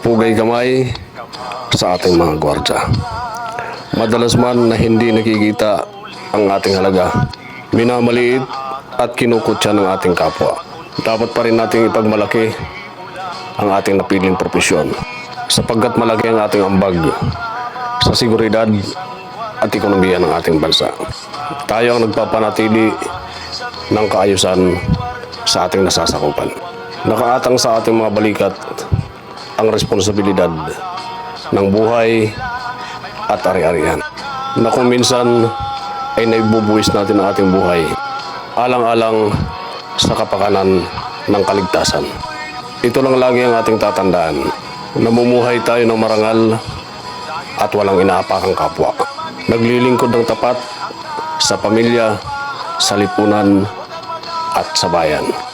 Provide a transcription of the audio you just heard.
Pugay kamay sa ating mga gwardya. Madalas man na hindi nakikita ang ating halaga, minamaliit at kinukutya ng ating kapwa. Dapat pa rin nating ipagmalaki ang ating napiling propesyon sapagkat malaki ang ating ambag sa seguridad at ekonomiya ng ating bansa. Tayo ang nagpapanatili ng kaayusan sa ating nasasakupan. Nakaatang sa ating mga balikat ang responsibilidad ng buhay at ari-arian na kung minsan ay naibubuwis natin ang ating buhay alang-alang sa kapakanan ng kaligtasan. Ito lang lagi ang ating tatandaan. Namumuhay tayo ng marangal at walang inaapakang kapwa. Naglilingkod ng tapat sa pamilya, sa lipunan at sa bayan.